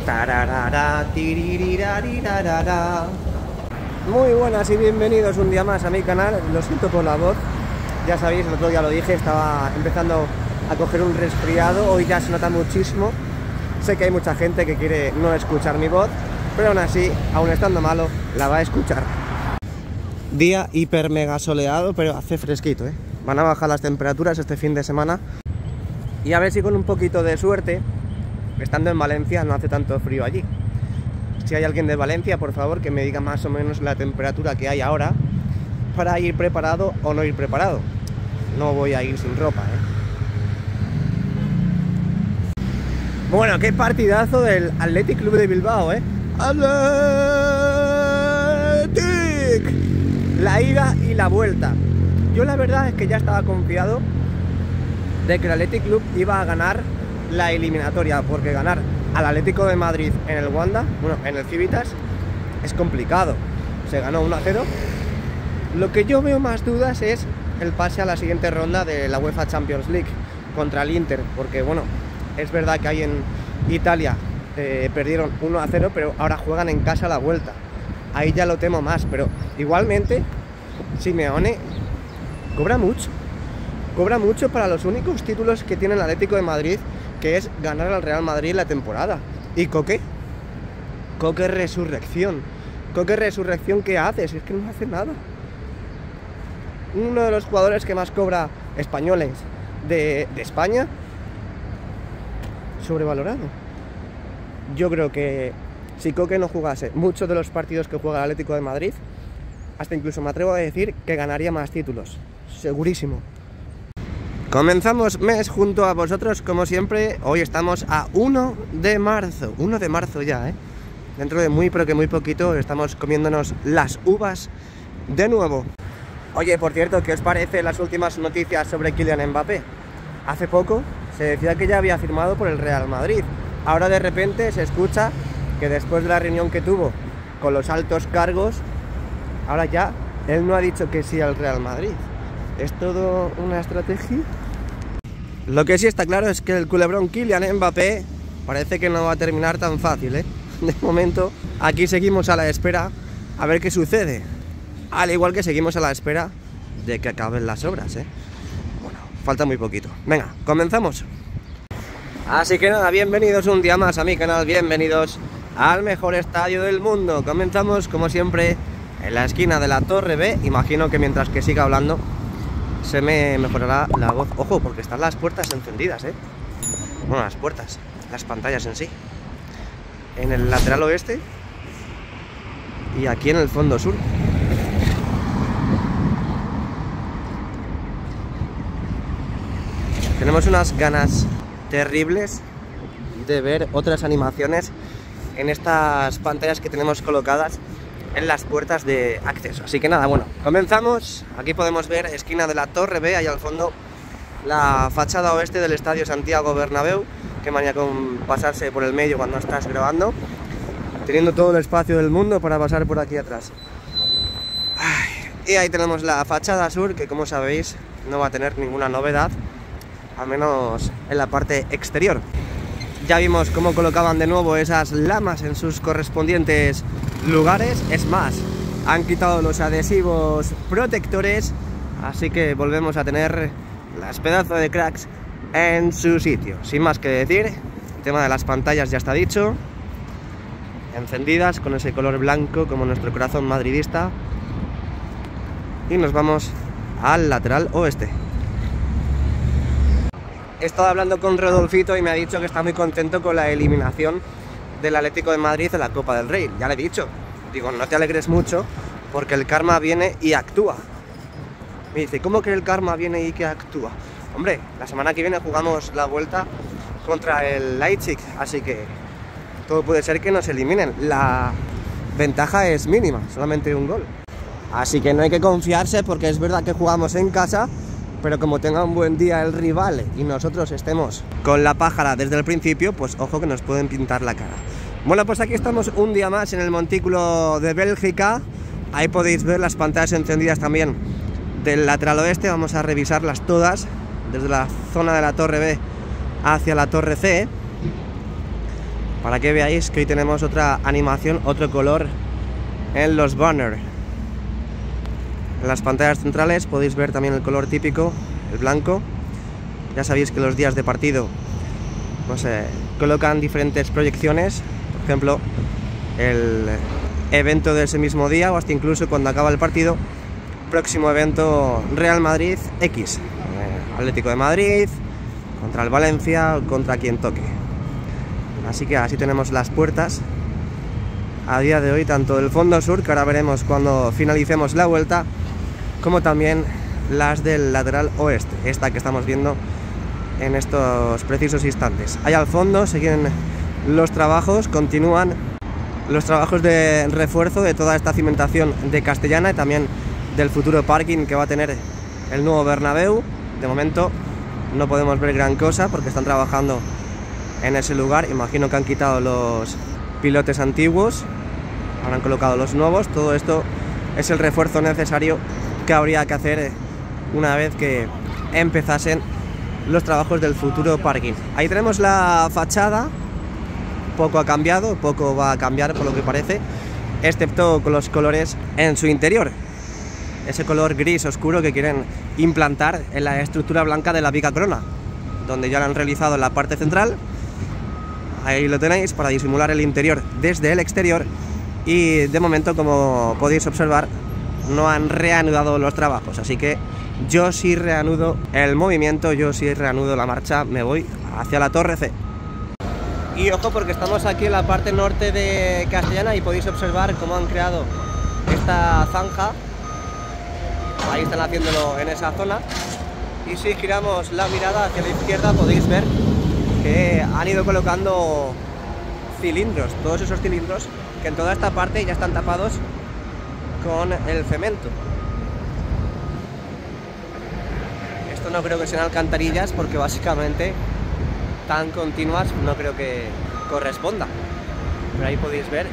Tararara, tiriririrararara. Muy buenas y bienvenidos un día más a mi canal. Lo siento por la voz, ya sabéis, el otro día lo dije, estaba empezando a coger un resfriado. Hoy ya se nota muchísimo. Sé que hay mucha gente que quiere no escuchar mi voz, pero aún así, aún estando malo, la va a escuchar. Día hiper mega soleado, pero hace fresquito, ¿eh? Van a bajar las temperaturas este fin de semana. Y a ver si con un poquito de suerte, estando en Valencia, no hace tanto frío allí. Si hay alguien de Valencia, por favor, que me diga más o menos la temperatura que hay ahora para ir preparado o no ir preparado. No voy a ir sin ropa, ¿eh? Bueno, qué partidazo del Athletic Club de Bilbao, ¿eh? ¡Athletic! La ida y la vuelta. Yo la verdad es que ya estaba confiado de que el Athletic Club iba a ganar la eliminatoria, porque ganar al Atlético de Madrid en el Wanda, bueno, en el Civitas, es complicado. Se ganó 1-0. Lo que yo veo más dudas es el pase a la siguiente ronda de la UEFA Champions League contra el Inter, porque bueno, es verdad que ahí en Italia perdieron 1-0, pero ahora juegan en casa la vuelta. Ahí ya lo temo más, pero igualmente Simeone cobra mucho para los únicos títulos que tiene el Atlético de Madrid, que es ganar al Real Madrid la temporada. ¿Y Coque Resurrección? Coque Resurrección, ¿qué haces? Es que no hace nada. Uno de los jugadores que más cobra españoles de España, sobrevalorado. Yo creo que si Coque no jugase muchos de los partidos que juega el Atlético de Madrid, hasta incluso me atrevo a decir que ganaría más títulos, segurísimo. Comenzamos mes junto a vosotros, como siempre. Hoy estamos a 1 de marzo. 1 de marzo ya, ¿eh? Dentro de muy, pero que muy poquito, estamos comiéndonos las uvas de nuevo. Oye, por cierto, ¿qué os parece las últimas noticias sobre Kylian Mbappé? Hace poco se decía que ya había firmado por el Real Madrid. Ahora de repente se escucha que después de la reunión que tuvo con los altos cargos, ahora ya él no ha dicho que sí al Real Madrid. ¿Es todo una estrategia? Lo que sí está claro es que el culebrón Kylian Mbappé parece que no va a terminar tan fácil, ¿eh? De momento, aquí seguimos a la espera a ver qué sucede. Al igual que seguimos a la espera de que acaben las obras, ¿eh? Bueno, falta muy poquito. Venga, comenzamos. Así que nada, bienvenidos un día más a mi canal, bienvenidos al mejor estadio del mundo. Comenzamos, como siempre, en la esquina de la Torre B. Imagino que mientras que siga hablando se me mejorará la voz. Ojo, porque están las puertas encendidas, ¿eh? Bueno, las puertas, las pantallas en sí. En el lateral oeste y aquí en el fondo sur. Tenemos unas ganas terribles de ver otras animaciones en estas pantallas que tenemos colocadas en las puertas de acceso. Así que nada, bueno, comenzamos. Aquí podemos ver esquina de la Torre B, ahí al fondo la fachada oeste del Estadio Santiago Bernabéu. Que manía con pasarse por el medio cuando estás grabando, teniendo todo el espacio del mundo para pasar por aquí atrás. Y ahí tenemos la fachada sur, que como sabéis no va a tener ninguna novedad, al menos en la parte exterior. Ya vimos cómo colocaban de nuevo esas lamas en sus correspondientes lugares. Es más, han quitado los adhesivos protectores, así que volvemos a tener las pedazos de cracks en su sitio. Sin más que decir, el tema de las pantallas ya está dicho, encendidas con ese color blanco como nuestro corazón madridista. Y nos vamos al lateral oeste. He estado hablando con Rodolfito y me ha dicho que está muy contento con la eliminación del Atlético de Madrid en la Copa del Rey. Ya le he dicho, digo, no te alegres mucho porque el karma viene y actúa. Me dice, ¿cómo que el karma viene y que actúa? Hombre, la semana que viene jugamos la vuelta contra el Leipzig, así que todo puede ser que nos eliminen. La ventaja es mínima, solamente un gol. Así que no hay que confiarse, porque es verdad que jugamos en casa, pero como tenga un buen día el rival y nosotros estemos con la pájara desde el principio, pues ojo que nos pueden pintar la cara. Bueno, pues aquí estamos un día más en el montículo de Bélgica. Ahí podéis ver las pantallas encendidas también del lateral oeste. Vamos a revisarlas todas, desde la zona de la Torre B hacia la Torre C. para que veáis que hoy tenemos otra animación, otro color en los banners. En las pantallas centrales podéis ver también el color típico, el blanco. Ya sabéis que los días de partido pues, colocan diferentes proyecciones, por ejemplo el evento de ese mismo día o hasta incluso cuando acaba el partido, próximo evento Real Madrid X, Atlético de Madrid contra el Valencia o contra quien toque. Así que así tenemos las puertas a día de hoy, tanto del fondo sur, que ahora veremos cuando finalicemos la vuelta, como también las del lateral oeste, esta que estamos viendo en estos precisos instantes. Ahí al fondo siguen los trabajos, continúan los trabajos de refuerzo de toda esta cimentación de Castellana y también del futuro parking que va a tener el nuevo Bernabéu. De momento no podemos ver gran cosa porque están trabajando en ese lugar. Imagino que han quitado los pilotes antiguos, habrán colocado los nuevos. Todo esto es el refuerzo necesario que habría que hacer una vez que empezasen los trabajos del futuro parking. Ahí tenemos la fachada, poco ha cambiado, poco va a cambiar por lo que parece, excepto con los colores en su interior. Ese color gris oscuro que quieren implantar en la estructura blanca de la viga corona, donde ya lo han realizado en la parte central. Ahí lo tenéis para disimular el interior desde el exterior y de momento, como podéis observar, no han reanudado los trabajos, así que yo sí reanudo el movimiento, yo sí reanudo la marcha, me voy hacia la Torre C. Y ojo porque estamos aquí en la parte norte de Castellana y podéis observar cómo han creado esta zanja. Ahí están haciéndolo en esa zona. Y si giramos la mirada hacia la izquierda podéis ver que han ido colocando cilindros, todos esos cilindros que en toda esta parte ya están tapados con el cemento. Esto no creo que sean alcantarillas porque básicamente tan continuas no creo que corresponda, pero ahí podéis ver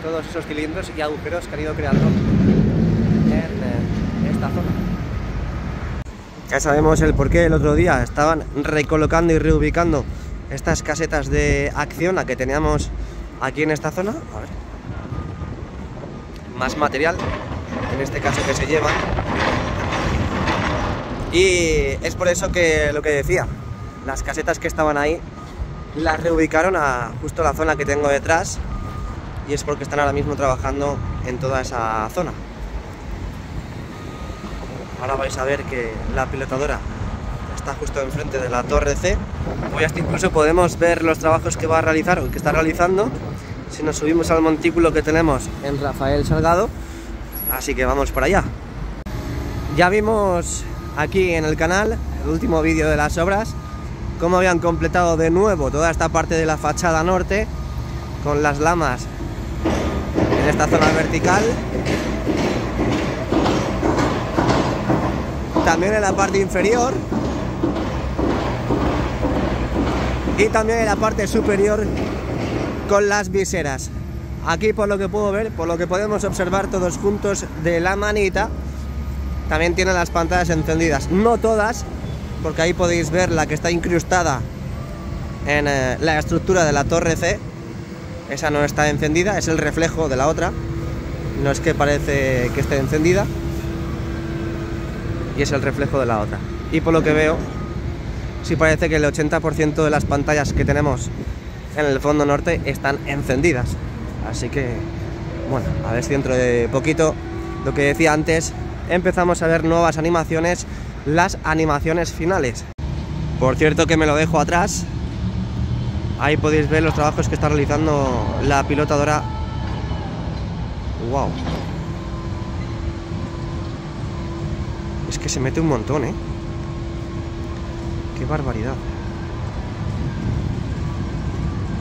todos esos cilindros y agujeros que han ido creando en esta zona. Ya sabemos el porqué. El otro día estaban recolocando y reubicando estas casetas de Acciona que teníamos aquí en esta zona. A ver. Más material, en este caso, que se llevan. Y es por eso que lo que decía, las casetas que estaban ahí las reubicaron a justo la zona que tengo detrás, y es porque están ahora mismo trabajando en toda esa zona. Ahora vais a ver que la pilotadora está justo enfrente de la Torre C. Hoy hasta incluso podemos ver los trabajos que va a realizar o que está realizando si nos subimos al montículo que tenemos en Rafael Salgado, así que vamos para allá. Ya vimos aquí en el canal, el último vídeo de las obras, cómo habían completado de nuevo toda esta parte de la fachada norte con las lamas en esta zona vertical, también en la parte inferior y también en la parte superior con las viseras. Aquí, por lo que puedo ver, por lo que podemos observar todos juntos de la manita, también tienen las pantallas encendidas. No todas, porque ahí podéis ver la que está incrustada en la estructura de la Torre C. Esa no está encendida, es el reflejo de la otra. No es que parece que esté encendida, y es el reflejo de la otra. Y por lo que veo, sí parece que el 80% de las pantallas que tenemos en el fondo norte están encendidas. Así que, bueno, a ver si dentro de poquito, lo que decía antes, empezamos a ver nuevas animaciones, las animaciones finales. Por cierto que me lo dejo atrás. Ahí podéis ver los trabajos que está realizando la pilotadora. ¡Wow! Es que se mete un montón, ¿eh? ¡Qué barbaridad!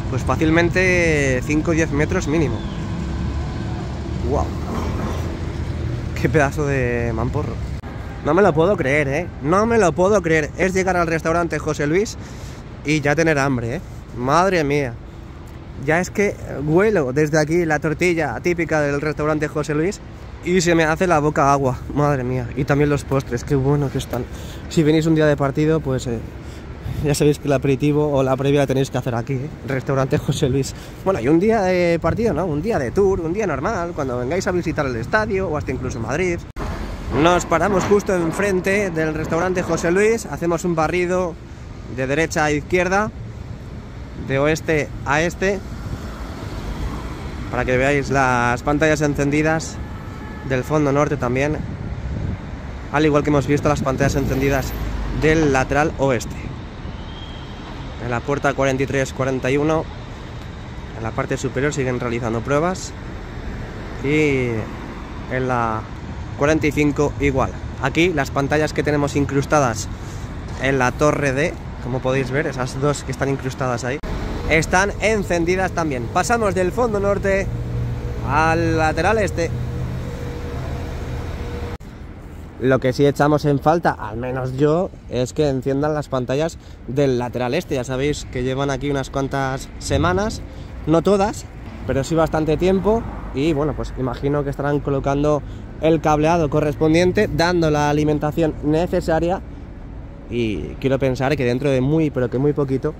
Pues fácilmente 5 o 10 metros mínimo. ¡Wow! ¡Qué pedazo de mamporro! No me lo puedo creer, ¿eh? No me lo puedo creer. Es llegar al restaurante José Luis y ya tener hambre, ¿eh? Madre mía. Ya es que huelo desde aquí la tortilla típica del restaurante José Luis y se me hace la boca agua. Madre mía. Y también los postres, qué bueno que están. Si venís un día de partido, pues Ya sabéis que el aperitivo o la previa la tenéis que hacer aquí, ¿eh? Restaurante José Luis. Bueno, y un día de partido, ¿no? Un día de tour, un día normal, cuando vengáis a visitar el estadio o hasta incluso Madrid. Nos paramos justo enfrente del restaurante José Luis, hacemos un barrido de derecha a izquierda, de oeste a este, para que veáis las pantallas encendidas del fondo norte también, al igual que hemos visto las pantallas encendidas del lateral oeste. En la puerta 43-41, en la parte superior siguen realizando pruebas, y en la 45 igual. Aquí las pantallas que tenemos incrustadas en la torre D, como podéis ver, esas dos que están incrustadas ahí, están encendidas también. Pasamos del fondo norte al lateral este. Lo que sí echamos en falta, al menos yo, es que enciendan las pantallas del lateral este. Ya sabéis que llevan aquí unas cuantas semanas, no todas, pero sí bastante tiempo. Y bueno, pues imagino que estarán colocando el cableado correspondiente, dando la alimentación necesaria. Y quiero pensar que dentro de muy, pero que muy poquito,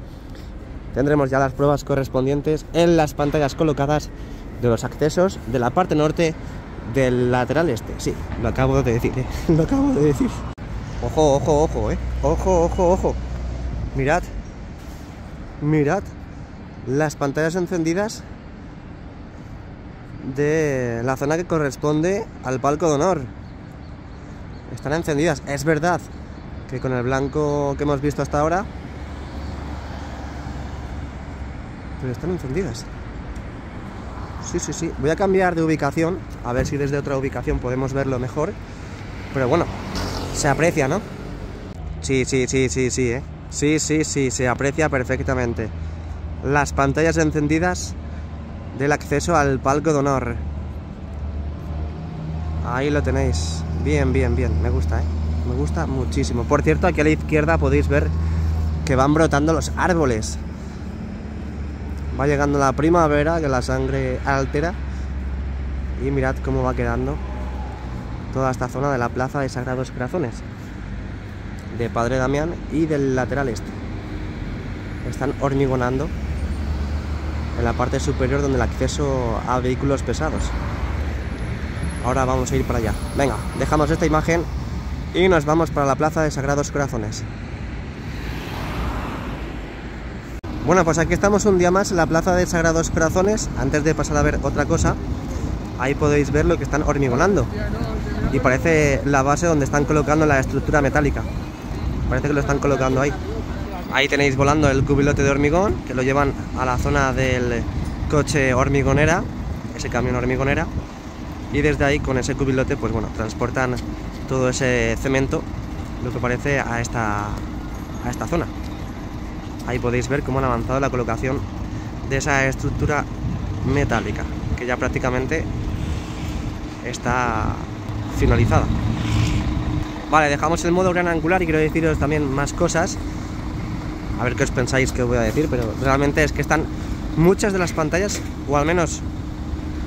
tendremos ya las pruebas correspondientes en las pantallas colocadas de los accesos de la parte norte del lateral este. Sí, lo acabo de decir, lo acabo de decir. Ojo, ojo, ojo, ojo, ojo, ojo. Mirad, mirad las pantallas encendidas de la zona que corresponde al palco de honor. Están encendidas. Es verdad que con el blanco que hemos visto hasta ahora, pero están encendidas. Sí, sí, sí. Voy a cambiar de ubicación, a ver si desde otra ubicación podemos verlo mejor. Pero bueno, se aprecia, ¿no? Sí, sí, sí, sí, sí, ¿eh? Sí, sí, sí, se aprecia perfectamente. Las pantallas encendidas del acceso al palco de honor. Ahí lo tenéis. Bien, bien, bien. Me gusta, ¿eh? Me gusta muchísimo. Por cierto, aquí a la izquierda podéis ver que van brotando los árboles. Va llegando la primavera, que la sangre altera. Y mirad cómo va quedando toda esta zona de la plaza de Sagrados Corazones, de Padre Damián y del lateral este. Están hormigonando en la parte superior, donde el acceso a vehículos pesados. Ahora vamos a ir para allá. Venga, dejamos esta imagen y nos vamos para la plaza de Sagrados Corazones. Bueno, pues aquí estamos un día más en la plaza de Sagrados Corazones. Antes de pasar a ver otra cosa, ahí podéis ver lo que están hormigonando. Y parece la base donde están colocando la estructura metálica. Parece que lo están colocando ahí. Ahí tenéis volando el cubilote de hormigón, que lo llevan a la zona del coche hormigonera, ese camión hormigonera. Y desde ahí, con ese cubilote, pues bueno, transportan todo ese cemento, lo que parece, a esta zona. Ahí podéis ver cómo han avanzado la colocación de esa estructura metálica, que ya prácticamente está finalizada. Vale, dejamos el modo gran angular y quiero deciros también más cosas. A ver qué os pensáis que os voy a decir, pero realmente es que están muchas de las pantallas, o al menos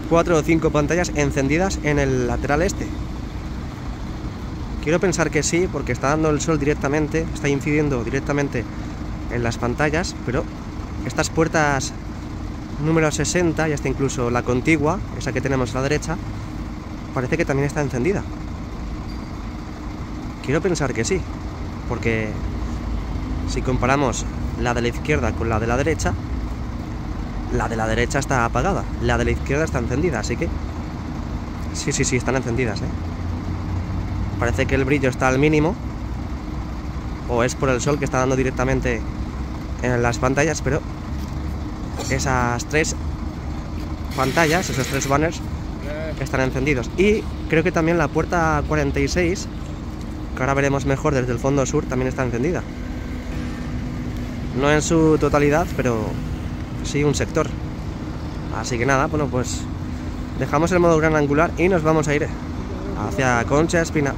4 o 5 pantallas encendidas en el lateral este. Quiero pensar que sí, porque está dando el sol directamente, está incidiendo directamente en las pantallas, pero estas puertas número 60 y hasta incluso la contigua, esa que tenemos a la derecha, parece que también está encendida. Quiero pensar que sí, porque si comparamos la de la izquierda con la de la derecha está apagada, la de la izquierda está encendida, así que sí, sí, sí, están encendidas, ¿eh? Parece que el brillo está al mínimo, o es por el sol que está dando directamente en las pantallas, pero esas 3 pantallas, esos 3 banners están encendidos. Y creo que también la puerta 46, que ahora veremos mejor desde el fondo sur, también está encendida. No en su totalidad, pero sí un sector. Así que nada, bueno, pues dejamos el modo gran angular y nos vamos a ir hacia Concha Espina.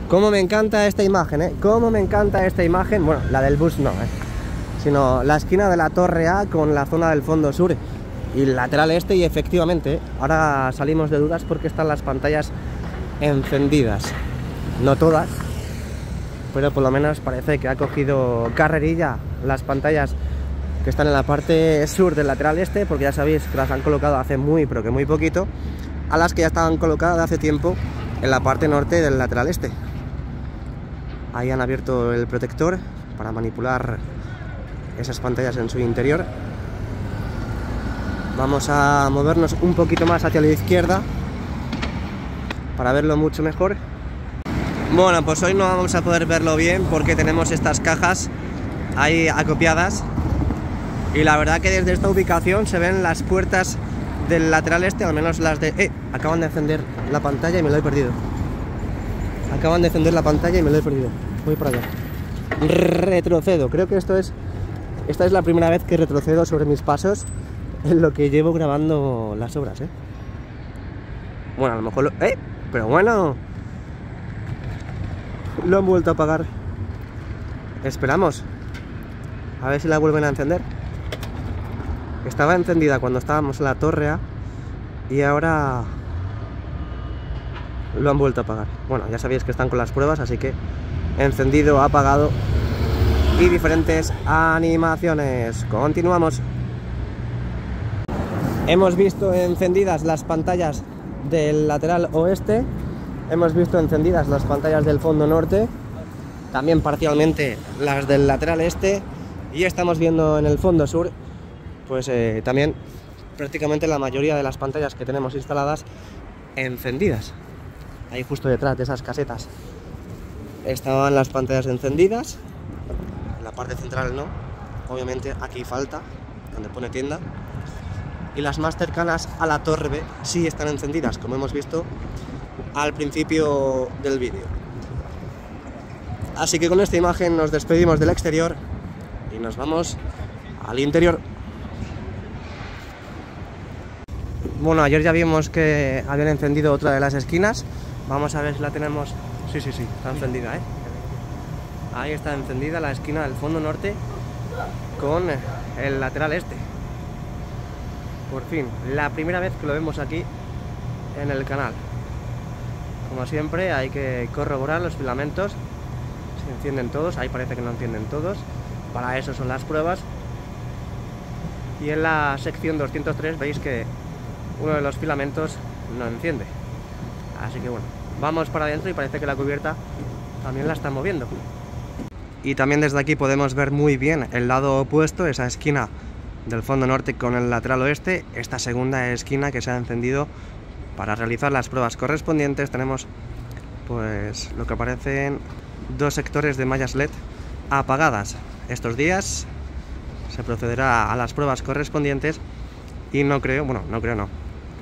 Cómo me encanta esta imagen, ¿eh? Cómo me encanta esta imagen. Bueno, la del bus no, sino la esquina de la torre A con la zona del fondo sur y el lateral este. Y efectivamente, ahora salimos de dudas porque están las pantallas encendidas. No todas, pero por lo menos parece que ha cogido carrerilla las pantallas que están en la parte sur del lateral este, porque ya sabéis que las han colocado hace muy, pero que muy poquito, a las que ya estaban colocadas hace tiempo en la parte norte del lateral este. Ahí han abierto el protector para manipular esas pantallas en su interior. Vamos a movernos un poquito más hacia la izquierda para verlo mucho mejor. Bueno, pues hoy no vamos a poder verlo bien porque tenemos estas cajas ahí acopiadas, y la verdad que desde esta ubicación se ven las puertas del lateral este, al menos las de... acaban de encender la pantalla y me lo he perdido. Acaban de encender la pantalla y me lo he perdido. Voy para allá. Retrocedo. Creo que esta es la primera vez que retrocedo sobre mis pasos en lo que llevo grabando las obras, Bueno, a lo mejor pero bueno, lo han vuelto a apagar. Esperamos a ver si la vuelven a encender. Estaba encendida cuando estábamos en la torre A y ahora lo han vuelto a apagar. Bueno, ya sabéis que están con las pruebas, así que encendido, apagado y diferentes animaciones. Continuamos. Hemos visto encendidas las pantallas del lateral oeste, hemos visto encendidas las pantallas del fondo norte, también parcialmente las del lateral este, y estamos viendo en el fondo sur pues también prácticamente la mayoría de las pantallas que tenemos instaladas encendidas. Ahí justo detrás de esas casetas estaban las pantallas encendidas, en la parte central no, obviamente aquí falta, donde pone tienda, y las más cercanas a la torre B sí están encendidas, como hemos visto al principio del vídeo. Así que con esta imagen nos despedimos del exterior y nos vamos al interior. Bueno, ayer ya vimos que habían encendido otra de las esquinas. Vamos a ver si la tenemos. Sí, está encendida, Ahí está encendida la esquina del fondo norte con el lateral este. Por fin, la primera vez que lo vemos aquí en el canal. Como siempre, hay que corroborar los filamentos. Se encienden todos, ahí parece que no encienden todos. Para eso son las pruebas. Y en la sección 203 veis que uno de los filamentos no enciende. Así que bueno, vamos para adentro y parece que la cubierta también la está moviendo. Y también desde aquí podemos ver muy bien el lado opuesto, esa esquina del fondo norte con el lateral oeste, esta segunda esquina que se ha encendido para realizar las pruebas correspondientes. Tenemos pues lo que aparecen dos sectores de mallas LED apagadas. Estos días se procederá a las pruebas correspondientes y no,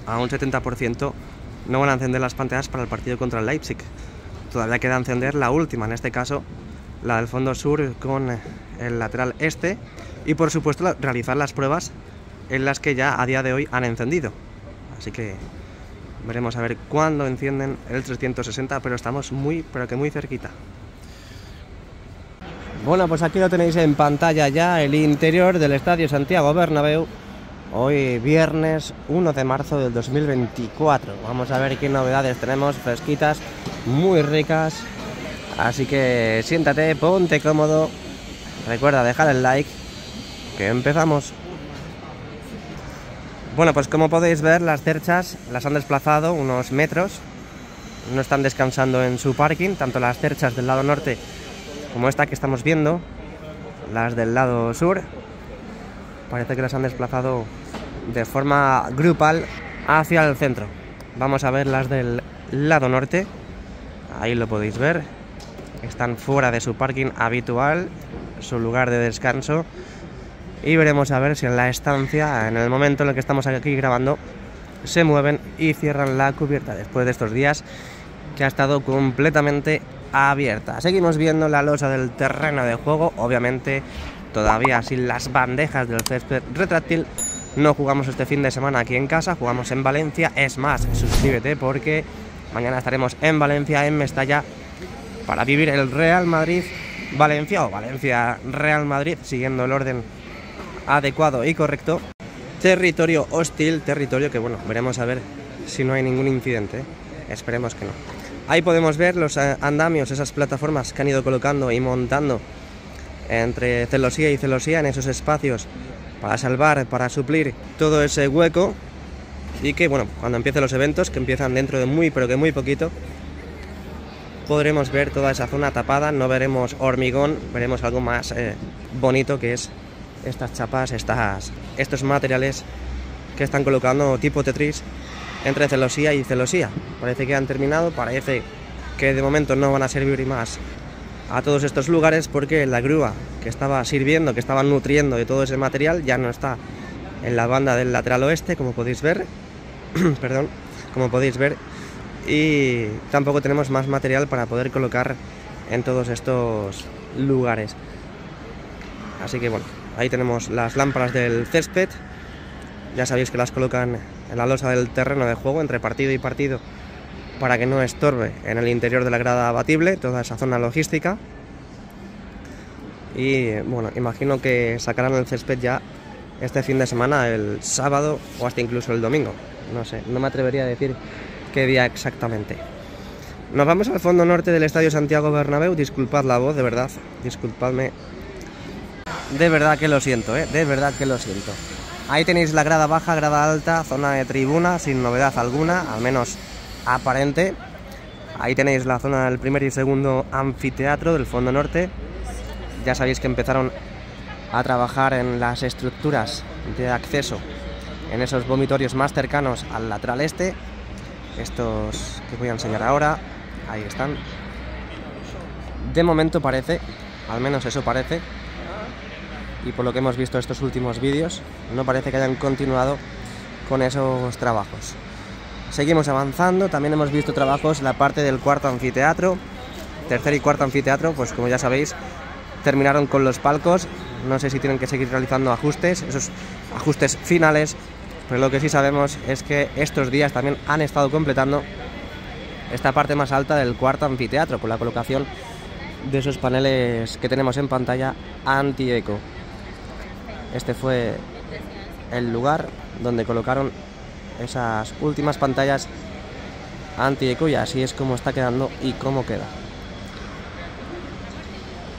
a un 70% no van a encender las pantallas para el partido contra el Leipzig. Todavía queda encender la última, en este caso la del fondo sur con el lateral este, y por supuesto realizar las pruebas en las que ya a día de hoy han encendido. Así que veremos a ver cuándo encienden el 360, pero estamos muy cerquita. Bueno, pues aquí lo tenéis en pantalla ya, el interior del Estadio Santiago Bernabéu. Hoy viernes 1 de marzo del 2024. Vamos a ver qué novedades tenemos, fresquitas, muy ricas. Así que siéntate, ponte cómodo. Recuerda dejar el like, que empezamos. Bueno, pues como podéis ver, las cerchas las han desplazado unos metros. No están descansando en su parking, tanto las cerchas del lado norte como esta que estamos viendo, las del lado sur. Parece que las han desplazado de forma grupal hacia el centro. Vamos a ver las del lado norte. Ahí lo podéis ver. Están fuera de su parking habitual, su lugar de descanso. Y veremos a ver si en la estancia, en el momento en el que estamos aquí grabando, se mueven y cierran la cubierta después de estos días que ha estado completamente abierta. Seguimos viendo la losa del terreno de juego, obviamente todavía sin las bandejas del césped retráctil. No jugamos este fin de semana aquí en casa, jugamos en Valencia. Es más, suscríbete porque mañana estaremos en Valencia, en Mestalla, para vivir el Real Madrid-Valencia o Valencia-Real Madrid, siguiendo el orden adecuado y correcto. Territorio hostil, territorio que bueno, veremos a ver si no hay ningún incidente. Esperemos que no. Ahí podemos ver los andamios, esas plataformas que han ido colocando y montando entre celosía y celosía en esos espacios para salvar, para suplir todo ese hueco, y que bueno, cuando empiecen los eventos, que empiezan dentro de muy pero que muy poquito, podremos ver toda esa zona tapada, no veremos hormigón, veremos algo más bonito, que es estas chapas, estos materiales que están colocando tipo Tetris entre celosía y celosía. Parece que han terminado, parece que de momento no van a servir más a todos estos lugares, porque la grúa que estaba sirviendo, que estaba nutriendo de todo ese material, ya no está en la banda del lateral oeste, como podéis ver. Perdón, como podéis ver, y tampoco tenemos más material para poder colocar en todos estos lugares. Así que bueno, ahí tenemos las lámparas del césped. Ya sabéis que las colocan en la losa del terreno de juego entre partido y partido para que no estorbe en el interior de la grada abatible toda esa zona logística. Y bueno, imagino que sacarán el césped ya este fin de semana, el sábado o hasta incluso el domingo. No sé, no me atrevería a decir qué día exactamente. Nos vamos al fondo norte del Estadio Santiago Bernabéu. Disculpad la voz, de verdad, disculpadme. De verdad que lo siento, de verdad que lo siento. Ahí tenéis la grada baja, grada alta, zona de tribuna, sin novedad alguna, al menos aparente. Ahí tenéis la zona del primer y segundo anfiteatro del fondo norte. Ya sabéis que empezaron a trabajar en las estructuras de acceso en esos vomitorios más cercanos al lateral este. Estos que voy a enseñar ahora, ahí están. De momento parece, al menos eso parece, y por lo que hemos visto estos últimos vídeos, no parece que hayan continuado con esos trabajos. Seguimos avanzando, también hemos visto trabajos en la parte del cuarto anfiteatro. Tercer y cuarto anfiteatro, pues como ya sabéis, terminaron con los palcos. No sé si tienen que seguir realizando ajustes, esos ajustes finales, pero lo que sí sabemos es que estos días también han estado completando esta parte más alta del cuarto anfiteatro con la colocación de esos paneles que tenemos en pantalla anti-eco. Este fue el lugar donde colocaron esas últimas pantallas anti-eco, y así es como está quedando y cómo queda.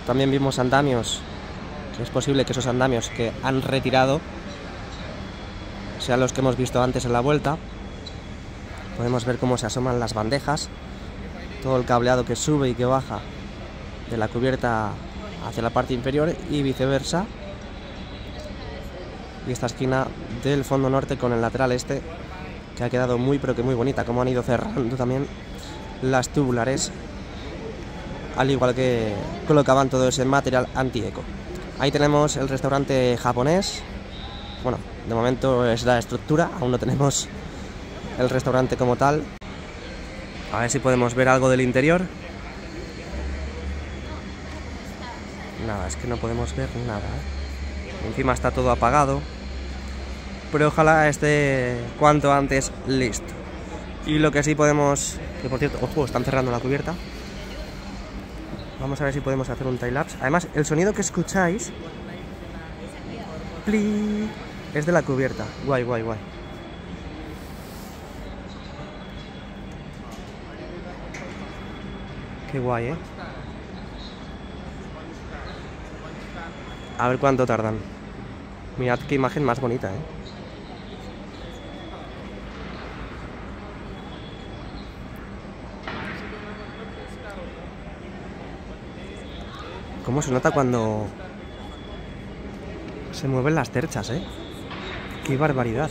También vimos andamios, que es posible que esos andamios que han retirado sean los que hemos visto antes en la vuelta. Podemos ver cómo se asoman las bandejas, todo el cableado que sube y que baja de la cubierta hacia la parte inferior y viceversa. Y esta esquina del fondo norte con el lateral este, que ha quedado muy pero que muy bonita, como han ido cerrando también las tubulares, al igual que colocaban todo ese material anti-eco. Ahí tenemos el restaurante japonés. Bueno, de momento es la estructura, aún no tenemos el restaurante como tal. A ver si podemos ver algo del interior. Nada, es que no podemos ver nada, Encima está todo apagado, pero ojalá esté cuanto antes listo. Y lo que sí podemos, que por cierto, ojo, están cerrando la cubierta. Vamos a ver si podemos hacer un time-lapse. Además, el sonido que escucháis ¡pli! Es de la cubierta. Guay, guay, guay. Qué guay, A ver cuánto tardan. Mirad qué imagen más bonita, Cómo se nota cuando se mueven las terchas, Qué barbaridad.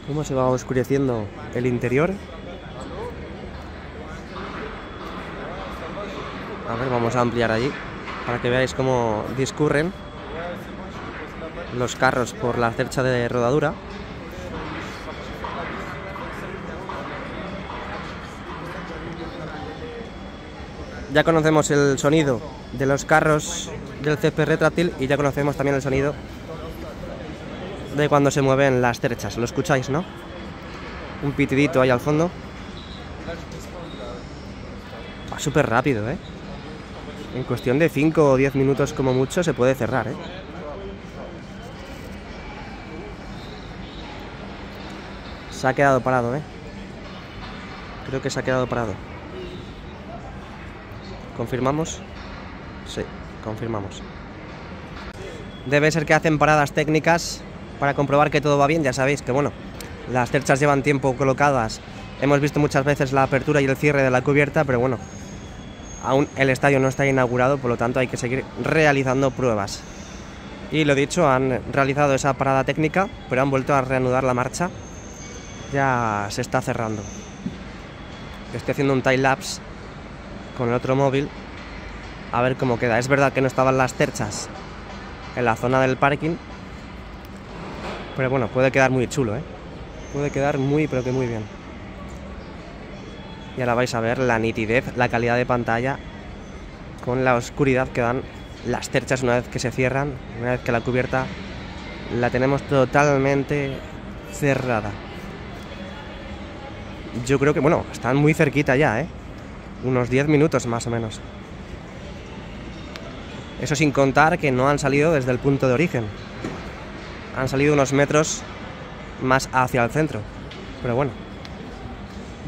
Cómo se va oscureciendo el interior. A ver, vamos a ampliar allí para que veáis cómo discurren los carros por la cercha de rodadura. Ya conocemos el sonido de los carros del césped retráctil y ya conocemos también el sonido de cuando se mueven las cerchas. Lo escucháis, ¿no? Un pitidito ahí al fondo. Va súper rápido, En cuestión de 5 o 10 minutos como mucho se puede cerrar, Se ha quedado parado, Creo que se ha quedado parado. ¿Confirmamos? Sí, confirmamos. Debe ser que hacen paradas técnicas para comprobar que todo va bien. Ya sabéis que, bueno, las cerchas llevan tiempo colocadas. Hemos visto muchas veces la apertura y el cierre de la cubierta, pero bueno, aún el estadio no está inaugurado, por lo tanto hay que seguir realizando pruebas. Y lo dicho, han realizado esa parada técnica, pero han vuelto a reanudar la marcha. Ya se está cerrando. Estoy haciendo un time lapse con el otro móvil a ver cómo queda. Es verdad que no estaban las cerchas en la zona del parking, pero bueno, puede quedar muy chulo, ¿eh? Puede quedar muy, pero que muy bien. Y ahora vais a ver la nitidez, la calidad de pantalla con la oscuridad que dan las cerchas una vez que se cierran, una vez que la cubierta la tenemos totalmente cerrada. Yo creo que, bueno, están muy cerquita ya, ¿eh? Unos 10 minutos más o menos. Eso sin contar que no han salido desde el punto de origen. Han salido unos metros más hacia el centro. Pero bueno,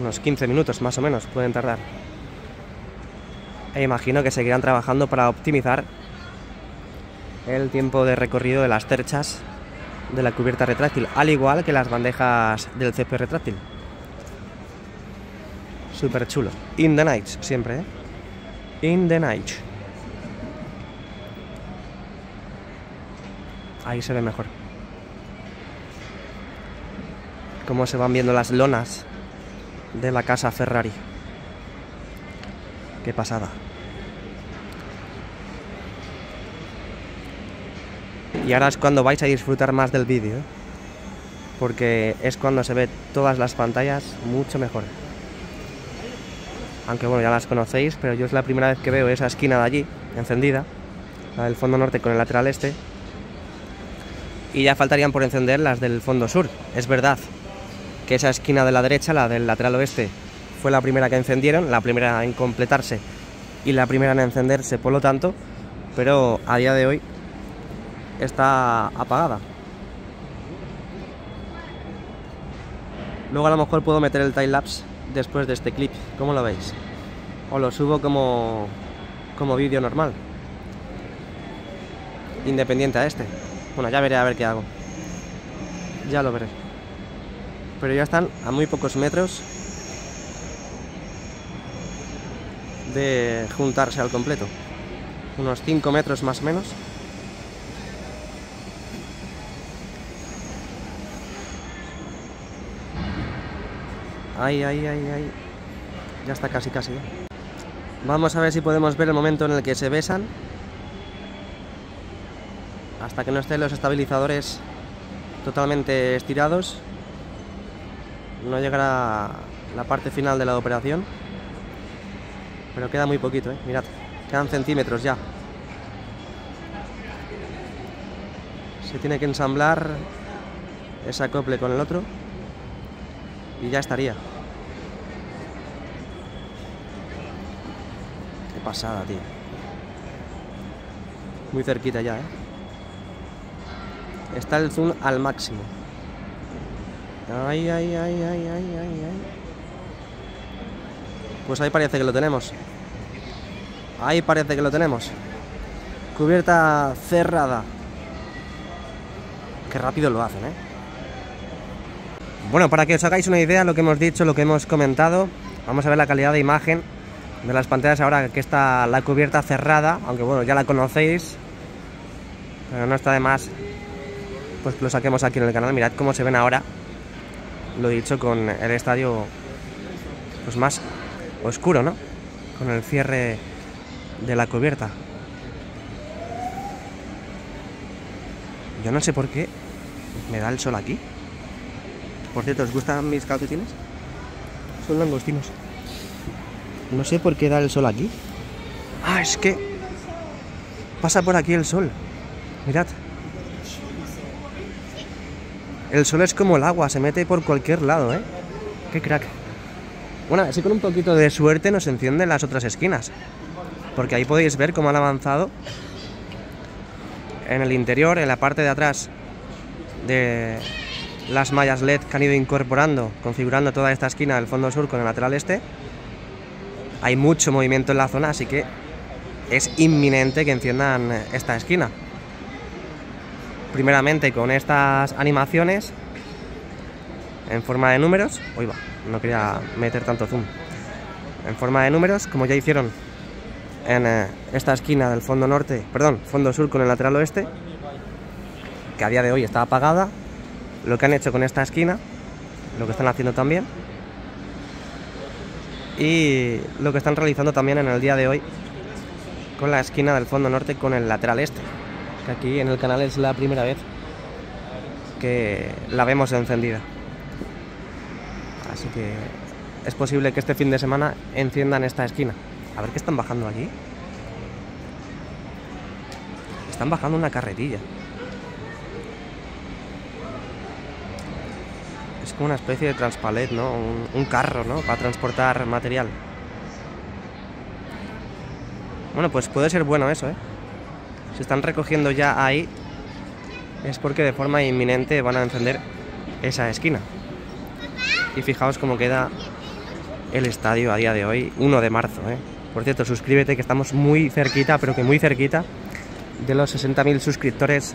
unos 15 minutos más o menos pueden tardar. E imagino que seguirán trabajando para optimizar el tiempo de recorrido de las cerchas de la cubierta retráctil, al igual que las bandejas del césped retráctil. Súper chulo. In the night, siempre, ¿eh? In the night. Ahí se ve mejor. Cómo se van viendo las lonas de la casa Ferrari. Qué pasada. Y ahora es cuando vais a disfrutar más del vídeo, ¿eh? Porque es cuando se ve todas las pantallas mucho mejor. Aunque bueno, ya las conocéis, pero yo es la primera vez que veo esa esquina de allí, encendida, la del fondo norte con el lateral este. Y ya faltarían por encender las del fondo sur. Es verdad que esa esquina de la derecha, la del lateral oeste, fue la primera que encendieron, la primera en completarse y la primera en encenderse, por lo tanto, pero a día de hoy está apagada. Luego a lo mejor puedo meter el timelapse después de este clip, ¿cómo lo veis? O lo subo como vídeo normal, independiente a este. Bueno, ya veré a ver qué hago. Ya lo veré. Pero ya están a muy pocos metros de juntarse al completo. Unos 5 metros más o menos. Ahí. Ya está casi. Vamos a ver si podemos ver el momento en el que se besan. Hasta que no estén los estabilizadores totalmente estirados, no llegará la parte final de la operación. Pero queda muy poquito, ¿eh? Mirad, quedan centímetros ya. Se tiene que ensamblar ese acople con el otro y ya estaría. Qué pasada, tío. Muy cerquita ya, ¿eh? Está el zoom al máximo. Ay. Pues ahí parece que lo tenemos. Ahí parece que lo tenemos. Cubierta cerrada. Qué rápido lo hacen, ¿eh? Bueno, para que os hagáis una idea de lo que hemos dicho, lo que hemos comentado, vamos a ver la calidad de imagen de las pantallas ahora que está la cubierta cerrada, aunque bueno, ya la conocéis, pero no está de más pues que lo saquemos aquí en el canal. Mirad cómo se ven ahora, lo dicho, con el estadio pues más oscuro, ¿no? Con el cierre de la cubierta. Yo no sé por qué me da el sol aquí. Por cierto, ¿os gustan mis calcetines? Son langostinos. No sé por qué da el sol aquí. Ah, es que pasa por aquí el sol. Mirad. El sol es como el agua, se mete por cualquier lado, ¿eh? Qué crack. Bueno, así con un poquito de suerte nos encienden las otras esquinas. Porque ahí podéis ver cómo han avanzado en el interior, en la parte de atrás de las mallas LED que han ido incorporando, configurando toda esta esquina del fondo sur con el lateral este. Hay mucho movimiento en la zona, así que es inminente que enciendan esta esquina. Primeramente con estas animaciones en forma de números. Uy, va, no quería meter tanto zoom. En forma de números, como ya hicieron en esta esquina del fondo norte, perdón, fondo sur con el lateral oeste, que a día de hoy está apagada. Lo que han hecho con esta esquina, lo que están haciendo también, y lo que están realizando también en el día de hoy con la esquina del fondo norte con el lateral este, que aquí en el canal es la primera vez que la vemos encendida. Así que es posible que este fin de semana enciendan esta esquina. A ver qué están bajando aquí. Están bajando una carretilla. Es como una especie de transpalet, ¿no? Un carro, ¿no? Para transportar material. Bueno, pues puede ser bueno eso, ¿eh? Si están recogiendo ya ahí, es porque de forma inminente van a encender esa esquina. Y fijaos cómo queda el estadio a día de hoy, 1 de marzo, ¿eh? Por cierto, suscríbete, que estamos muy cerquita, pero que muy cerquita de los 60.000 suscriptores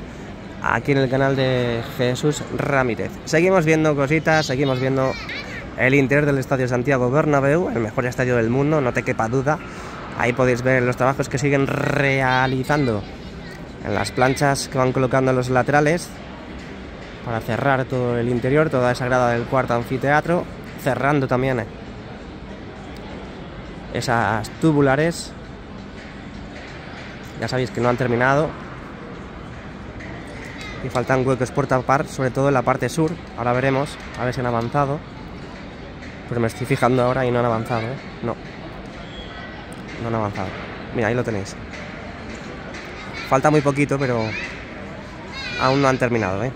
aquí en el canal de Jesús Ramírez. Seguimos viendo cositas, seguimos viendo el interior del Estadio Santiago Bernabéu, el mejor estadio del mundo, no te quepa duda. Ahí podéis ver los trabajos que siguen realizando en las planchas que van colocando en los laterales para cerrar todo el interior, toda esa grada del cuarto anfiteatro, cerrando también esas tubulares. Ya sabéis que no han terminado y faltan huecos por tapar, sobre todo en la parte sur. Ahora veremos, a ver si han avanzado, pero me estoy fijando ahora y no han avanzado, ¿eh? No han avanzado. Mira, ahí lo tenéis. Falta muy poquito, pero aún no han terminado, ¿eh?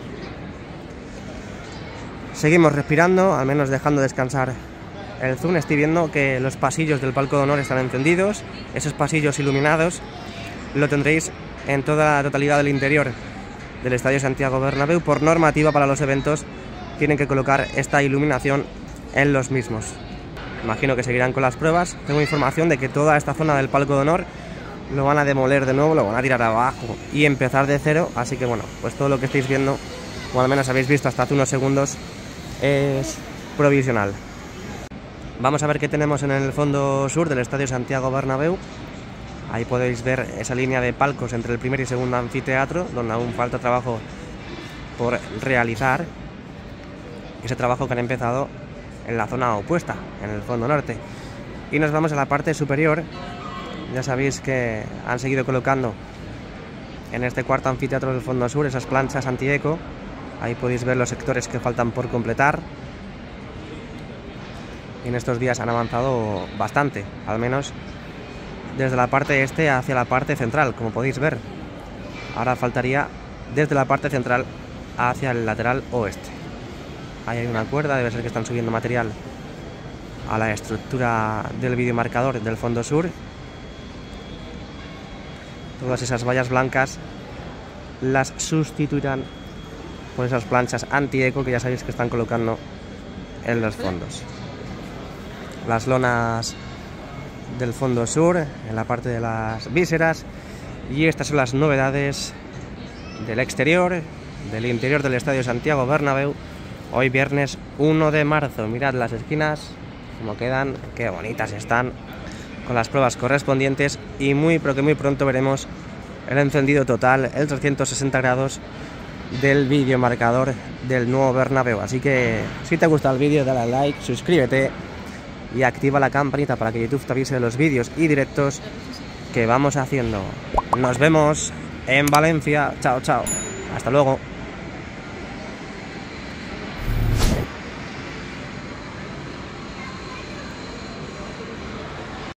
Seguimos respirando, al menos dejando descansar el zoom. Estoy viendo que los pasillos del palco de honor están encendidos. Esos pasillos iluminados lo tendréis en toda la totalidad del interior del Estadio Santiago Bernabéu. Por normativa para los eventos tienen que colocar esta iluminación en los mismos. Imagino que seguirán con las pruebas. Tengo información de que toda esta zona del palco de honor lo van a demoler de nuevo, lo van a tirar abajo y empezar de cero. Así que bueno, pues todo lo que estáis viendo, o al menos habéis visto hasta hace unos segundos, es provisional. Vamos a ver qué tenemos en el fondo sur del Estadio Santiago Bernabéu. Ahí podéis ver esa línea de palcos entre el primer y segundo anfiteatro, donde aún falta trabajo por realizar. Ese trabajo que han empezado en la zona opuesta, en el fondo norte. Y nos vamos a la parte superior. Ya sabéis que han seguido colocando en este cuarto anfiteatro del fondo sur esas planchas antieco. Ahí podéis ver los sectores que faltan por completar. Y en estos días han avanzado bastante, al menos desde la parte este hacia la parte central, como podéis ver. Ahora faltaría desde la parte central hacia el lateral oeste. Ahí hay una cuerda, debe ser que están subiendo material a la estructura del videomarcador del fondo sur. Todas esas vallas blancas las sustituirán por esas planchas anti-eco que ya sabéis que están colocando en los fondos. Las lonas del fondo sur, en la parte de las vísceras, y estas son las novedades del exterior, del interior del Estadio Santiago Bernabéu, hoy viernes 1 de marzo. Mirad las esquinas, cómo quedan, qué bonitas están, con las pruebas correspondientes, y muy pronto veremos el encendido total, el 360 grados del videomarcador del nuevo Bernabéu. Así que si te gusta el vídeo, dale a like, suscríbete y activa la campanita para que YouTube te avise de los vídeos y directos que vamos haciendo. Nos vemos en Valencia. Chao, chao. Hasta luego.